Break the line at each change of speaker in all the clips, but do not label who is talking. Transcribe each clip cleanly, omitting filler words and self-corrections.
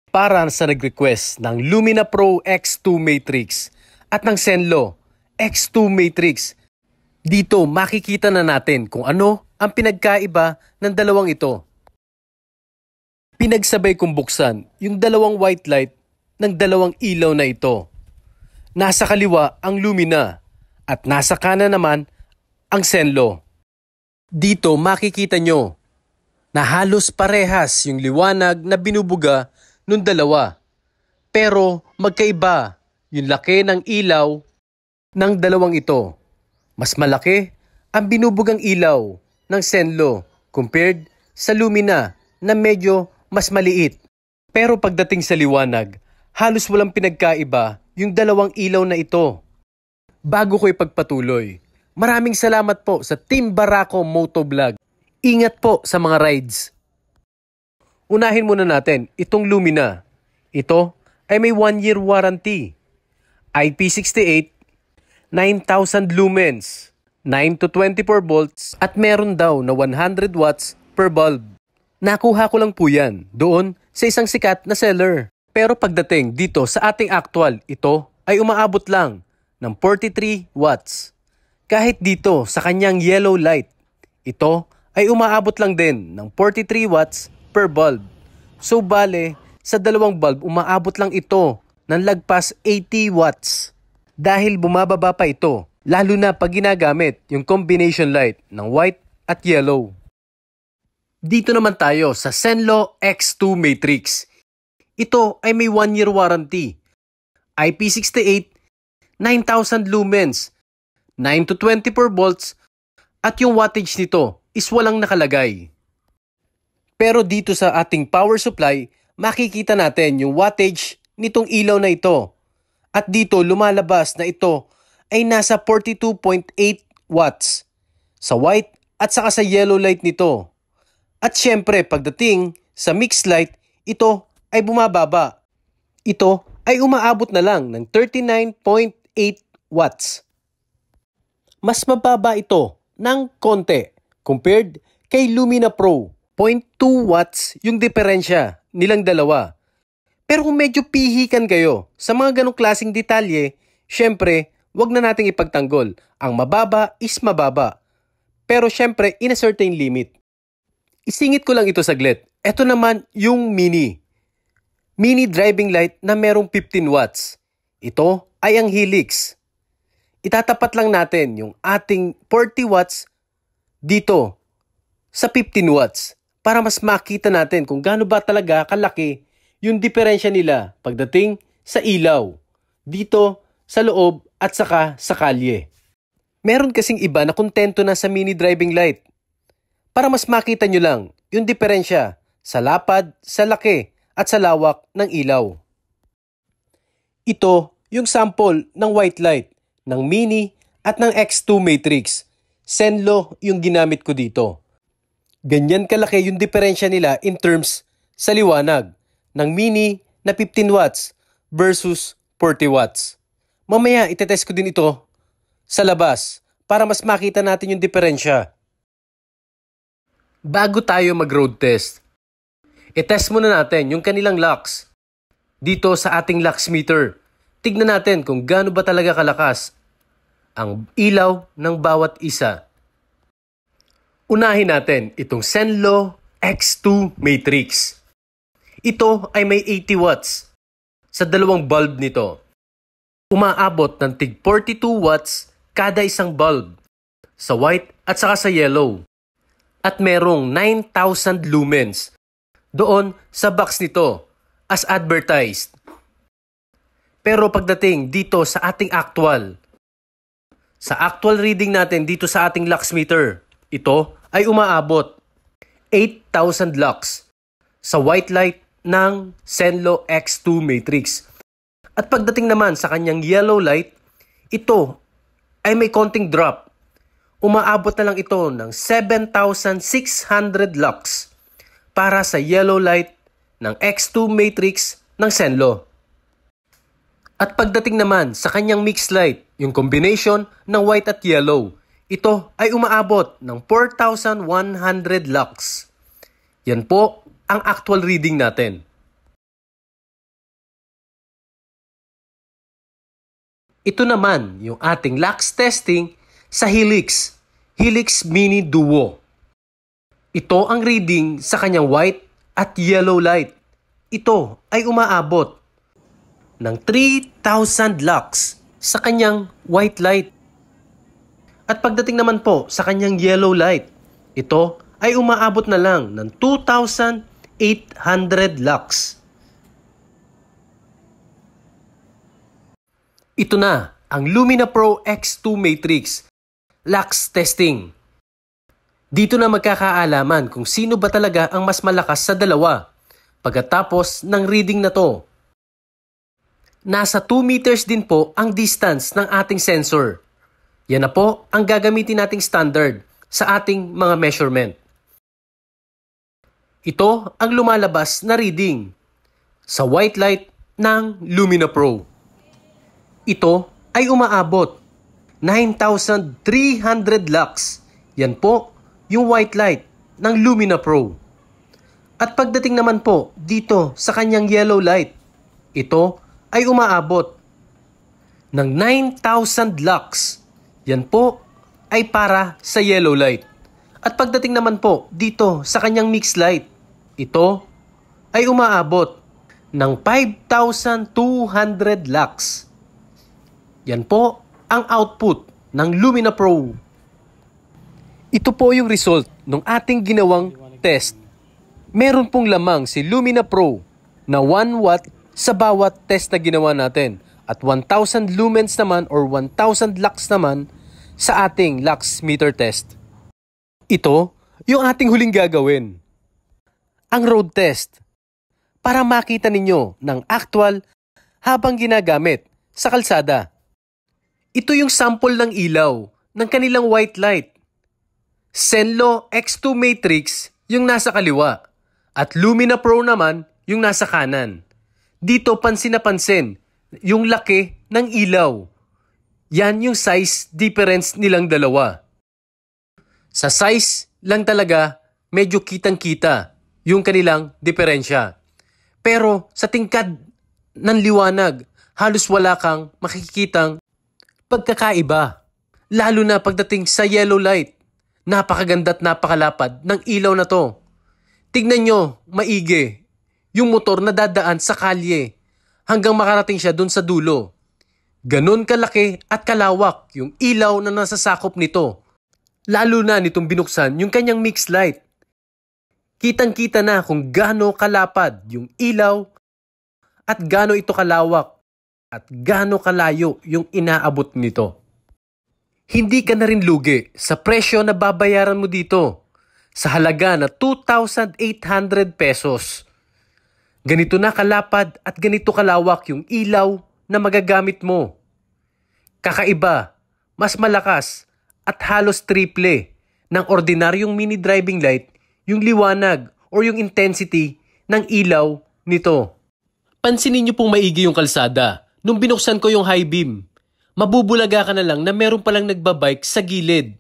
para sa nag-request ng Lumina Pro X2 Matrix at ng Zenlo X2 Matrix. Dito makikita na natin kung ano ang pinagkaiba ng dalawang ito. Pinagsabay kong buksan yung dalawang white light ng dalawang ilaw na ito. Nasa kaliwa ang Lumina at nasa kanan naman ang Zenlo. Dito makikita nyo na halos parehas yung liwanag na binubuga nung dalawa. Pero magkaiba yung laki ng ilaw ng dalawang ito. Mas malaki ang binubugang ilaw ng Zenlo compared sa Lumina na medyo mas maliit. Pero pagdating sa liwanag, halos walang pinagkaiba yung dalawang ilaw na ito. Bago ko ipagpatuloy, maraming salamat po sa Team Barako Motovlog. Ingat po sa mga rides. Unahin muna natin itong Lumina. Ito ay may 1-year warranty. IP68, 9,000 lumens, 9 to 24 volts at meron daw na 100 watts per bulb. Nakuha ko lang po yan doon sa isang sikat na seller. Pero pagdating dito sa ating actual, ito ay umaabot lang ng 43 watts. Kahit dito sa kanyang yellow light, ito ay umaabot lang din ng 43 watts per bulb. So bale, sa dalawang bulb umaabot lang ito ng lagpas 80 watts. Dahil bumababa pa ito, lalo na pag ginagamit yung combination light ng white at yellow. Dito naman tayo sa Zenlo X2 Matrix. Ito ay may 1-year warranty. IP68, 9,000 lumens, 9 to 24 volts at yung wattage nito is walang nakalagay. Pero dito sa ating power supply, makikita natin yung wattage nitong ilaw na ito. At dito lumalabas na ito ay nasa 42.8 watts sa white at saka sa yellow light nito. At syempre pagdating sa mixed light, ito ay bumababa. Ito ay umaabot na lang ng 39.8 watts. Mas mababa ito ng konti compared kay Lumina Pro. 0.2 watts yung diferensya nilang dalawa. Pero kung medyo pihikan kayo sa mga ganong klaseng detalye, syempre, wag na nating ipagtanggol. Ang mababa is mababa. Pero syempre, in a certain limit. Isingit ko lang ito saglit. Ito naman yung Mini. Mini driving light na merong 15 watts. Ito ay ang Helix. Itatapat lang natin yung ating 40 watts dito sa 15 watts para mas makita natin kung gaano ba talaga kalaki yung diferensya nila pagdating sa ilaw dito sa loob at saka sa kalye. Meron kasing iba na kontento na sa mini driving light para mas makita nyo lang yung diferensya sa lapad, sa laki at sa lawak ng ilaw. Ito yung sample ng white light ng Mini at ng X2 Matrix. Zenlo yung ginamit ko dito. Ganyan kalaki yung diferensya nila in terms sa liwanag ng Mini na 15 watts versus 40 watts. Mamaya itetest ko din ito sa labas para mas makita natin yung diferensya. Bago tayo mag-road test, itest muna natin yung kanilang lux. Dito sa ating lux meter, tignan natin kung gaano ba talaga kalakas ang ilaw ng bawat isa. Unahin natin itong Zenlo X2 Matrix. Ito ay may 80 watts sa dalawang bulb nito. Umaabot ng tig 42 watts kada isang bulb sa white at saka sa yellow. At merong 9,000 lumens doon sa box nito as advertised. Pero pagdating dito sa ating sa actual reading natin dito sa ating lux meter, ito ay umaabot 8,000 lux sa white light ng Zenlo X2 Matrix. At pagdating naman sa kanyang yellow light, ito ay may konting drop. Umaabot na lang ito ng 7,600 lux para sa yellow light ng X2 Matrix ng Zenlo. At pagdating naman sa kanyang mixed light, yung combination ng white at yellow, ito ay umaabot ng 4,100 lux. Yan po ang actual reading natin. Ito naman yung ating lux testing sa Helix Mini Duo. Ito ang reading sa kanyang white at yellow light. Ito ay umaabot ng 3,000 lux sa kanyang white light. At pagdating naman po sa kanyang yellow light, ito ay umaabot na lang ng 2,800 lux. Ito na ang Lumina Pro X2 Matrix Lux Testing. Dito na magkakaalaman kung sino ba talaga ang mas malakas sa dalawa pagkatapos ng reading na to. Nasa 2 meters din po ang distance ng ating sensor. Yan na po ang gagamitin nating standard sa ating mga measurement. Ito ang lumalabas na reading sa white light ng Lumina Pro. Ito ay umaabot 9,300 lux. Yan po yung white light ng Lumina Pro. At pagdating naman po dito sa kanyang yellow light, ito ay umaabot ng 9,000 lux. Yan po ay para sa yellow light. At pagdating naman po dito sa kanyang mixed light, ito ay umaabot ng 5,200 lux. Yan po ang output ng Lumina Pro. Ito po yung result ng ating ginawang test. Meron pong lamang si Lumina Pro na 1 watt sa bawat test na ginawa natin at 1,000 lumens naman or 1,000 lux naman sa ating lux meter test. Ito yung ating huling gagawin. Ang road test para makita ninyo ng actual habang ginagamit sa kalsada. Ito yung sample ng ilaw ng kanilang white light. Zenlo X2 Matrix yung nasa kaliwa at Lumina Pro naman yung nasa kanan. Dito pansin na pansin yung laki ng ilaw. Yan yung size difference nilang dalawa. Sa size lang talaga medyo kitang-kita yung kanilang diferensya. Pero sa tingkad ng liwanag, halos wala kang makikitang pagkakaiba. Lalo na pagdating sa yellow light. Napakaganda at napakalapad ng ilaw na to. Tignan nyo, maigi. Yung motor na dadaan sa kalye hanggang makarating siya dun sa dulo. Ganon kalaki at kalawak yung ilaw na nasasakop nito. Lalo na nitong binuksan yung kanyang mixed light. Kitang-kita na kung gaano kalapad yung ilaw at gaano ito kalawak at gaano kalayo yung inaabot nito. Hindi ka na rin lugi sa presyo na babayaran mo dito sa halaga na 2,800 pesos. Ganito na kalapad at ganito kalawak yung ilaw na magagamit mo. Kakaiba, mas malakas at halos triple ng ordinaryong mini driving light yung liwanag or yung intensity ng ilaw nito. Pansinin niyo pong maigi yung kalsada. Nung binuksan ko yung high beam, mabubulaga ka na lang na meron palang nagbabike sa gilid.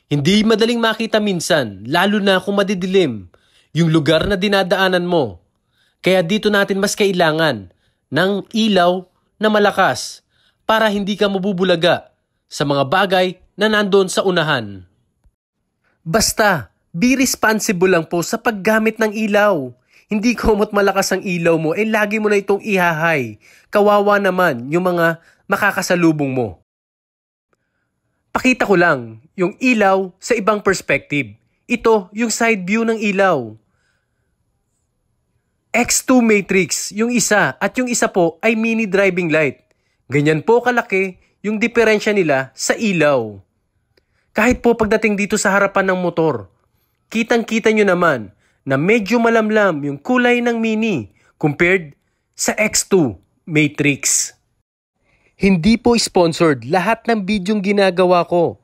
Hindi madaling makita minsan, lalo na kung madidilim, yung lugar na dinadaanan mo. Kaya dito natin mas kailangan ng ilaw na malakas para hindi ka mabubulaga sa mga bagay na nandoon sa unahan. Basta, be responsible lang po sa paggamit ng ilaw. Hindi komot malakas ang ilaw mo, lagi mo na itong ihahay. Kawawa naman yung mga makakasalubong mo. Pakita ko lang yung ilaw sa ibang perspective. Ito yung side view ng ilaw. X2 Matrix yung isa at yung isa po ay mini driving light. Ganyan po kalaki yung diferensya nila sa ilaw. Kahit po pagdating dito sa harapan ng motor, kitang-kita nyo naman na medyo malamlam yung kulay ng mini compared sa X2 Matrix. Hindi po sponsored lahat ng bidyong ginagawa ko.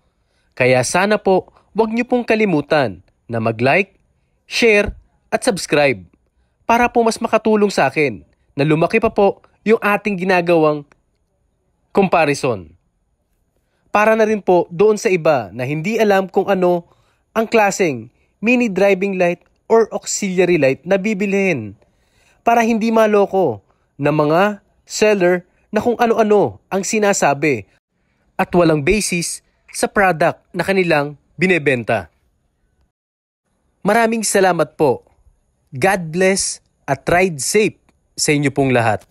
Kaya sana po wag nyo pong kalimutan na mag-like, share at subscribe para po mas makatulong sa akin na lumaki pa po yung ating ginagawang comparison. Para na rin po doon sa iba na hindi alam kung ano ang klaseng mini driving light or auxiliary light na bibilhin para hindi maloko ng mga seller na kung ano-ano ang sinasabi at walang basis sa product na kanilang binebenta. Maraming salamat po. God bless at ride safe sa inyo pong lahat.